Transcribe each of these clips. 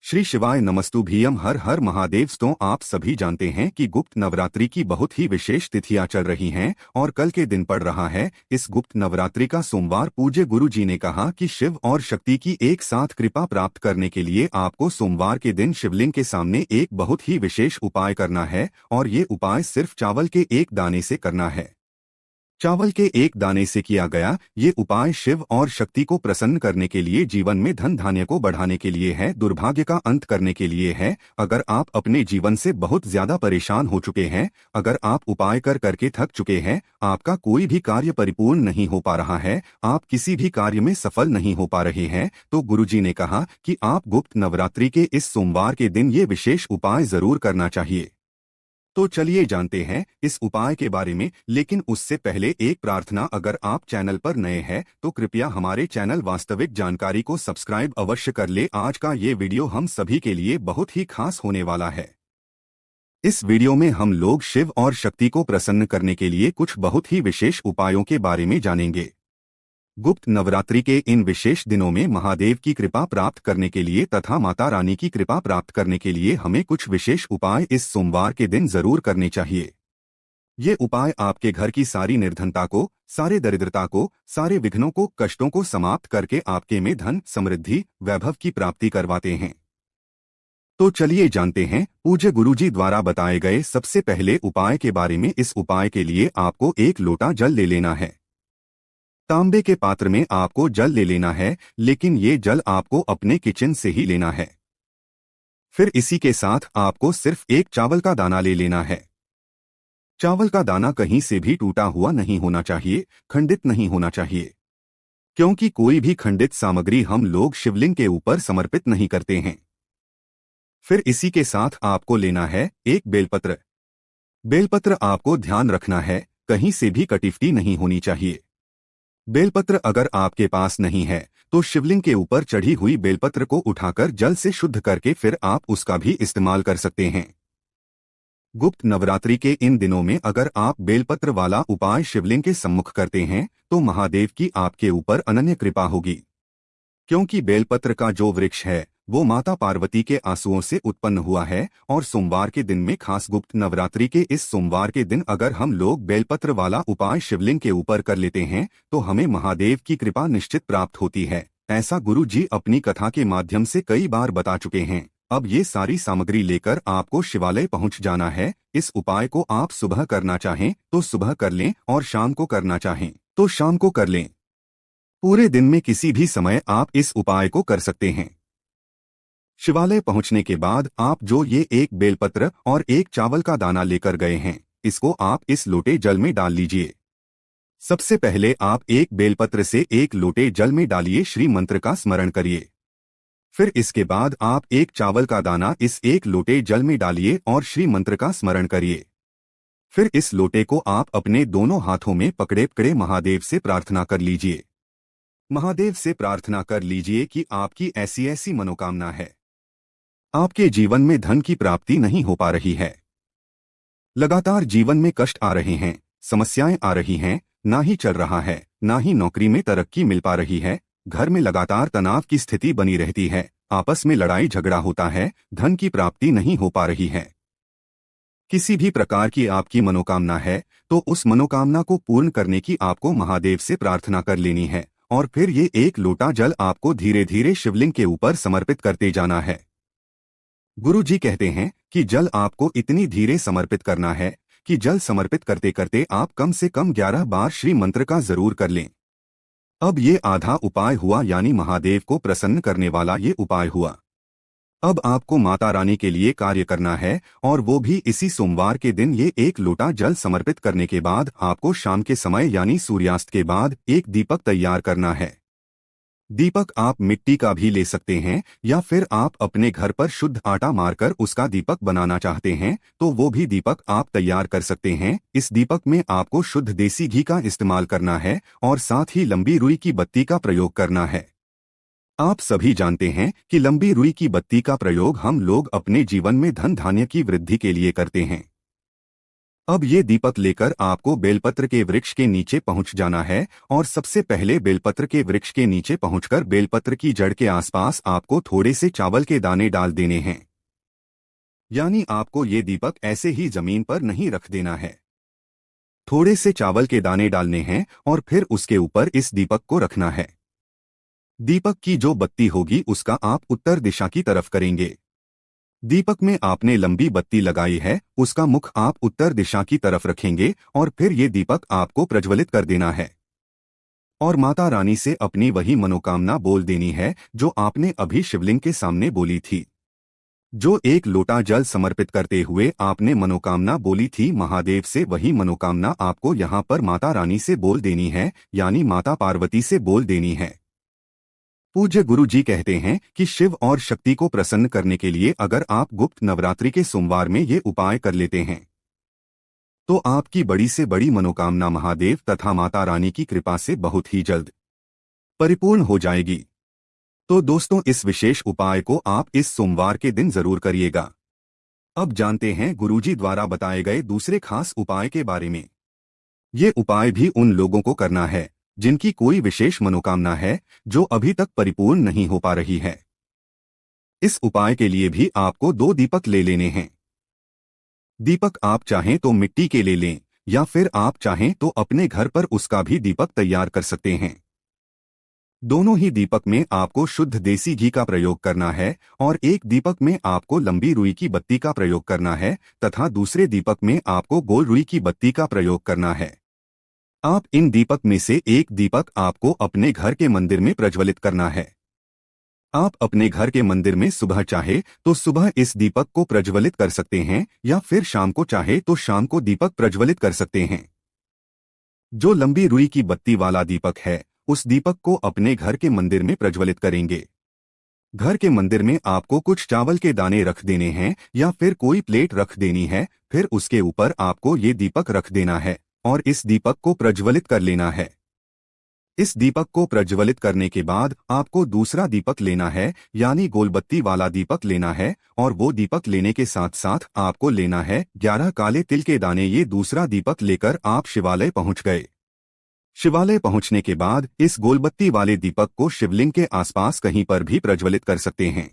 श्री शिवाय नमस्तुभ्यम। हर हर महादेव। तो आप सभी जानते हैं कि गुप्त नवरात्रि की बहुत ही विशेष तिथियां चल रही हैं और कल के दिन पड़ रहा है इस गुप्त नवरात्रि का सोमवार। पूज्य गुरु जी ने कहा कि शिव और शक्ति की एक साथ कृपा प्राप्त करने के लिए आपको सोमवार के दिन शिवलिंग के सामने एक बहुत ही विशेष उपाय करना है और ये उपाय सिर्फ चावल के एक दाने से करना है। चावल के एक दाने से किया गया ये उपाय शिव और शक्ति को प्रसन्न करने के लिए, जीवन में धन धान्य को बढ़ाने के लिए है, दुर्भाग्य का अंत करने के लिए है। अगर आप अपने जीवन से बहुत ज्यादा परेशान हो चुके हैं, अगर आप उपाय कर करके थक चुके हैं, आपका कोई भी कार्य परिपूर्ण नहीं हो पा रहा है, आप किसी भी कार्य में सफल नहीं हो पा रहे हैं, तो गुरुजी ने कहा कि आप गुप्त नवरात्रि के इस सोमवार के दिन ये विशेष उपाय जरूर करना चाहिए। तो चलिए जानते हैं इस उपाय के बारे में, लेकिन उससे पहले एक प्रार्थना। अगर आप चैनल पर नए हैं तो कृपया हमारे चैनल वास्तविक जानकारी को सब्सक्राइब अवश्य कर ले। आज का ये वीडियो हम सभी के लिए बहुत ही खास होने वाला है। इस वीडियो में हम लोग शिव और शक्ति को प्रसन्न करने के लिए कुछ बहुत ही विशेष उपायों के बारे में जानेंगे। गुप्त नवरात्रि के इन विशेष दिनों में महादेव की कृपा प्राप्त करने के लिए तथा माता रानी की कृपा प्राप्त करने के लिए हमें कुछ विशेष उपाय इस सोमवार के दिन जरूर करने चाहिए। ये उपाय आपके घर की सारी निर्धनता को, सारे दरिद्रता को, सारे विघ्नों को, कष्टों को समाप्त करके आपके में धन, समृद्धि, वैभव की प्राप्ति करवाते हैं। तो चलिए जानते हैं पूज्य गुरुजी द्वारा बताए गए सबसे पहले उपाय के बारे में। इस उपाय के लिए आपको एक लोटा जल ले लेना है। तांबे के पात्र में आपको जल ले लेना है, लेकिन ये जल आपको अपने किचन से ही लेना है। फिर इसी के साथ आपको सिर्फ एक चावल का दाना ले लेना है। चावल का दाना कहीं से भी टूटा हुआ नहीं होना चाहिए, खंडित नहीं होना चाहिए, क्योंकि कोई भी खंडित सामग्री हम लोग शिवलिंग के ऊपर समर्पित नहीं करते हैं। फिर इसी के साथ आपको लेना है एक बेलपत्र। बेलपत्र आपको ध्यान रखना है, कहीं से भी कटिफ्टी नहीं होनी चाहिए। बेलपत्र अगर आपके पास नहीं है तो शिवलिंग के ऊपर चढ़ी हुई बेलपत्र को उठाकर जल से शुद्ध करके फिर आप उसका भी इस्तेमाल कर सकते हैं। गुप्त नवरात्रि के इन दिनों में अगर आप बेलपत्र वाला उपाय शिवलिंग के सम्मुख करते हैं तो महादेव की आपके ऊपर अनन्य कृपा होगी, क्योंकि बेलपत्र का जो वृक्ष है वो माता पार्वती के आंसुओं से उत्पन्न हुआ है। और सोमवार के दिन में, खास गुप्त नवरात्रि के इस सोमवार के दिन अगर हम लोग बेलपत्र वाला उपाय शिवलिंग के ऊपर कर लेते हैं तो हमें महादेव की कृपा निश्चित प्राप्त होती है। ऐसा गुरु जी अपनी कथा के माध्यम से कई बार बता चुके हैं। अब ये सारी सामग्री लेकर आपको शिवालय पहुंच जाना है। इस उपाय को आप सुबह करना चाहें तो सुबह कर लें और शाम को करना चाहें तो शाम को कर लें। पूरे दिन में किसी भी समय आप इस उपाय को कर सकते हैं। शिवालय पहुंचने के बाद आप जो ये एक बेलपत्र और एक चावल का दाना लेकर गए हैं, इसको आप इस लोटे जल में डाल लीजिए। सबसे पहले आप एक बेलपत्र से एक लोटे जल में डालिए, श्री मंत्र का स्मरण करिए। फिर इसके बाद आप एक चावल का दाना इस एक लोटे जल में डालिए और श्री मंत्र का स्मरण करिए। फिर इस लोटे को आप अपने दोनों हाथों में पकड़े पकड़े महादेव से प्रार्थना कर लीजिए। महादेव से प्रार्थना कर लीजिए कि आपकी ऐसी ऐसी मनोकामना है। आपके जीवन में धन की प्राप्ति नहीं हो पा रही है, लगातार जीवन में कष्ट आ रहे हैं, समस्याएं आ रही हैं, ना ही चल रहा है, ना ही नौकरी में तरक्की मिल पा रही है, घर में लगातार तनाव की स्थिति बनी रहती है, आपस में लड़ाई झगड़ा होता है, धन की प्राप्ति नहीं हो पा रही है। किसी भी प्रकार की आपकी मनोकामना है तो उस मनोकामना को पूर्ण करने की आपको महादेव से प्रार्थना कर लेनी है और फिर ये एक लोटा जल आपको धीरे धीरे शिवलिंग के ऊपर समर्पित करते जाना है। गुरु जी कहते हैं कि जल आपको इतनी धीरे समर्पित करना है कि जल समर्पित करते करते आप कम से कम 11 बार श्री मंत्र का जरूर कर लें। अब ये आधा उपाय हुआ, यानी महादेव को प्रसन्न करने वाला ये उपाय हुआ। अब आपको माता रानी के लिए कार्य करना है और वो भी इसी सोमवार के दिन। ये एक लोटा जल समर्पित करने के बाद आपको शाम के समय यानी सूर्यास्त के बाद एक दीपक तैयार करना है। दीपक आप मिट्टी का भी ले सकते हैं या फिर आप अपने घर पर शुद्ध आटा मारकर उसका दीपक बनाना चाहते हैं तो वो भी दीपक आप तैयार कर सकते हैं। इस दीपक में आपको शुद्ध देसी घी का इस्तेमाल करना है और साथ ही लंबी रुई की बत्ती का प्रयोग करना है। आप सभी जानते हैं कि लंबी रुई की बत्ती का प्रयोग हम लोग अपने जीवन में धन धान्य की वृद्धि के लिए करते हैं। अब ये दीपक लेकर आपको बेलपत्र के वृक्ष के नीचे पहुंच जाना है और सबसे पहले बेलपत्र के वृक्ष के नीचे पहुंचकर बेलपत्र की जड़ के आसपास आपको थोड़े से चावल के दाने डाल देने हैं। यानी आपको ये दीपक ऐसे ही जमीन पर नहीं रख देना है। थोड़े से चावल के दाने डालने हैं और फिर उसके ऊपर इस दीपक को रखना है। दीपक की जो बत्ती होगी उसका आप उत्तर दिशा की तरफ करेंगे। दीपक में आपने लंबी बत्ती लगाई है, उसका मुख आप उत्तर दिशा की तरफ रखेंगे और फिर ये दीपक आपको प्रज्वलित कर देना है और माता रानी से अपनी वही मनोकामना बोल देनी है जो आपने अभी शिवलिंग के सामने बोली थी। जो एक लोटा जल समर्पित करते हुए आपने मनोकामना बोली थी, महादेव से वही मनोकामना आपको यहाँ पर माता रानी से बोल देनी है, यानी माता पार्वती से बोल देनी है। पूज्य गुरु जी कहते हैं कि शिव और शक्ति को प्रसन्न करने के लिए अगर आप गुप्त नवरात्रि के सोमवार में ये उपाय कर लेते हैं तो आपकी बड़ी से बड़ी मनोकामना महादेव तथा माता रानी की कृपा से बहुत ही जल्द परिपूर्ण हो जाएगी। तो दोस्तों, इस विशेष उपाय को आप इस सोमवार के दिन जरूर करिएगा। अब जानते हैं गुरुजी द्वारा बताए गए दूसरे खास उपाय के बारे में। ये उपाय भी उन लोगों को करना है जिनकी कोई विशेष मनोकामना है जो अभी तक परिपूर्ण नहीं हो पा रही है। इस उपाय के लिए भी आपको 2 दीपक ले लेने हैं। दीपक आप चाहें तो मिट्टी के ले लें या फिर आप चाहें तो अपने घर पर उसका भी दीपक तैयार कर सकते हैं। दोनों ही दीपक में आपको शुद्ध देसी घी का प्रयोग करना है और एक दीपक में आपको लंबी रुई की बत्ती का प्रयोग करना है तथा दूसरे दीपक में आपको गोल रुई की बत्ती का प्रयोग करना है। आप इन दीपक में से एक दीपक आपको अपने घर के मंदिर में प्रज्वलित करना है। आप अपने घर के मंदिर में सुबह चाहे तो सुबह इस दीपक को प्रज्वलित कर सकते हैं या फिर शाम को चाहे तो शाम को दीपक प्रज्वलित कर सकते हैं। जो लंबी रुई की बत्ती वाला दीपक है उस दीपक को अपने घर के मंदिर में प्रज्वलित करेंगे। घर के मंदिर में आपको कुछ चावल के दाने रख देने हैं या फिर कोई प्लेट रख देनी है, फिर उसके ऊपर आपको ये दीपक रख देना है और इस दीपक को प्रज्वलित कर लेना है। इस दीपक को प्रज्वलित करने के बाद आपको दूसरा दीपक लेना है, यानी गोलबत्ती वाला दीपक लेना है और वो दीपक लेने के साथ साथ आपको लेना है 11 काले तिल के दाने। ये दूसरा दीपक लेकर आप शिवालय पहुंच गए। शिवालय पहुंचने के बाद इस गोलबत्ती वाले दीपक को शिवलिंग के आसपास कहीं पर भी प्रज्वलित कर सकते हैं।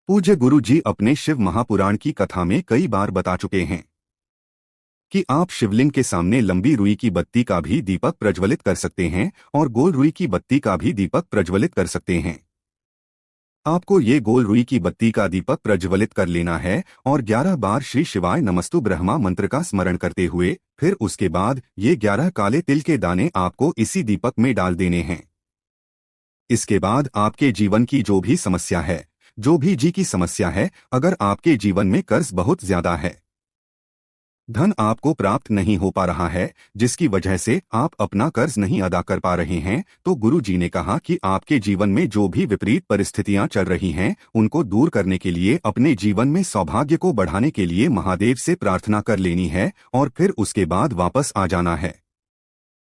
पूज्य गुरु जी अपने शिव महापुराण की कथा में कई बार बता चुके हैं कि आप शिवलिंग के सामने लंबी रुई की बत्ती का भी दीपक प्रज्वलित कर सकते हैं और गोल रुई की बत्ती का भी दीपक प्रज्वलित कर सकते हैं। आपको ये गोल रुई की बत्ती का दीपक प्रज्वलित कर लेना है और 11 बार श्री शिवाय नमस्तु ब्रह्मा मंत्र का स्मरण करते हुए फिर उसके बाद ये 11 काले तिल के दाने आपको इसी दीपक में डाल देने हैं। इसके बाद आपके जीवन की जो भी समस्या है, जो भी जी की समस्या है, अगर आपके जीवन में कर्ज बहुत ज्यादा है, धन आपको प्राप्त नहीं हो पा रहा है, जिसकी वजह से आप अपना कर्ज नहीं अदा कर पा रहे हैं, तो गुरु जी ने कहा कि आपके जीवन में जो भी विपरीत परिस्थितियां चल रही हैं उनको दूर करने के लिए, अपने जीवन में सौभाग्य को बढ़ाने के लिए महादेव से प्रार्थना कर लेनी है और फिर उसके बाद वापस आ जाना है।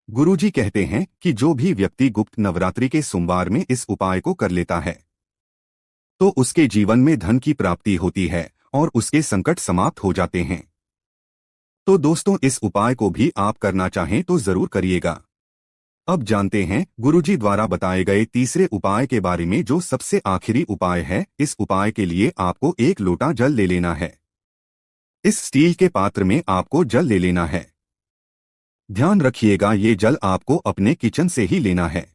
गुरु जी कहते हैं कि जो भी व्यक्ति गुप्त नवरात्रि के सोमवार में इस उपाय को कर लेता है तो उसके जीवन में धन की प्राप्ति होती है और उसके संकट समाप्त हो जाते हैं। तो दोस्तों, इस उपाय को भी आप करना चाहें तो जरूर करिएगा। अब जानते हैं गुरुजी द्वारा बताए गए तीसरे उपाय के बारे में, जो सबसे आखिरी उपाय है। इस उपाय के लिए आपको 1 लोटा जल ले लेना है। इस स्टील के पात्र में आपको जल ले लेना है। ध्यान रखिएगा, ये जल आपको अपने किचन से ही लेना है।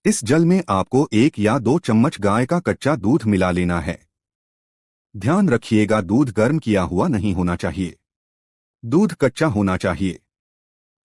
इस जल में आपको 1 या 2 चम्मच गाय का कच्चा दूध मिला लेना है। ध्यान रखिएगा, दूध गर्म किया हुआ नहीं होना चाहिए, दूध कच्चा होना चाहिए।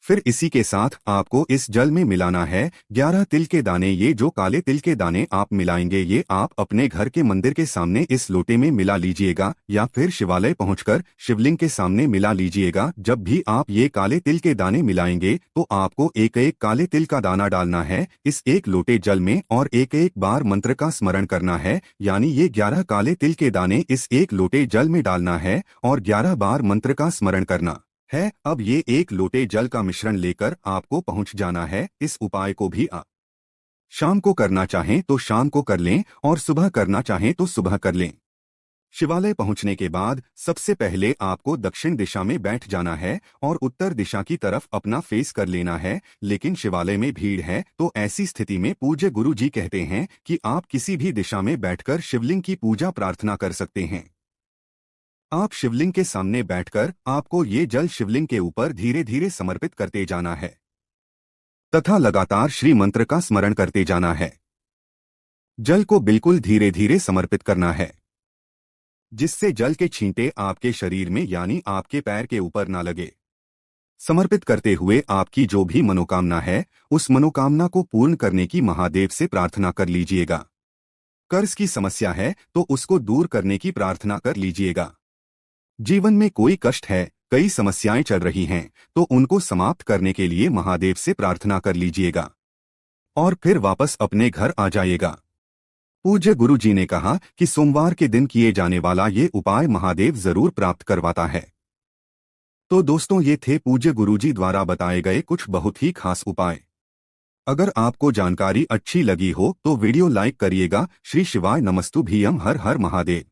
फिर इसी के साथ आपको इस जल में मिलाना है 11 तिल के दाने। ये जो काले तिल के दाने आप मिलाएंगे ये आप अपने घर के मंदिर के सामने इस लोटे में मिला लीजिएगा या फिर शिवालय पहुंचकर शिवलिंग के सामने मिला लीजिएगा। जब भी आप ये काले तिल के दाने मिलाएंगे तो आपको एक एक काले तिल का दाना डालना है इस 1 लोटे जल में और एक एक बार मंत्र का स्मरण करना है, यानी ये 11 काले तिल के दाने इस 1 लोटे जल में डालना है और 11 बार मंत्र का स्मरण करना है। अब ये 1 लोटे जल का मिश्रण लेकर आपको पहुंच जाना है। इस उपाय को भी शाम को करना चाहें तो शाम को कर लें और सुबह करना चाहें तो सुबह कर लें। शिवालय पहुंचने के बाद सबसे पहले आपको दक्षिण दिशा में बैठ जाना है और उत्तर दिशा की तरफ अपना फेस कर लेना है। लेकिन शिवालय में भीड़ है, तो ऐसी स्थिति में पूज्य गुरु जी कहते हैं कि आप किसी भी दिशा में बैठकर शिवलिंग की पूजा प्रार्थना कर सकते हैं। आप शिवलिंग के सामने बैठकर आपको ये जल शिवलिंग के ऊपर धीरे धीरे समर्पित करते जाना है तथा लगातार श्री मंत्र का स्मरण करते जाना है। जल को बिल्कुल धीरे धीरे समर्पित करना है, जिससे जल के छींटे आपके शरीर में यानी आपके पैर के ऊपर ना लगे। समर्पित करते हुए आपकी जो भी मनोकामना है, उस मनोकामना को पूर्ण करने की महादेव से प्रार्थना कर लीजिएगा। कर्ज की समस्या है तो उसको दूर करने की प्रार्थना कर लीजिएगा। जीवन में कोई कष्ट है, कई समस्याएं चल रही हैं, तो उनको समाप्त करने के लिए महादेव से प्रार्थना कर लीजिएगा और फिर वापस अपने घर आ जाइएगा। पूज्य गुरु जी ने कहा कि सोमवार के दिन किए जाने वाला ये उपाय महादेव जरूर प्राप्त करवाता है। तो दोस्तों, ये थे पूज्य गुरु जी द्वारा बताए गए कुछ बहुत ही खास उपाय। अगर आपको जानकारी अच्छी लगी हो तो वीडियो लाइक करिएगा। श्री शिवाय नमस्तुभ्यम। हर हर महादेव।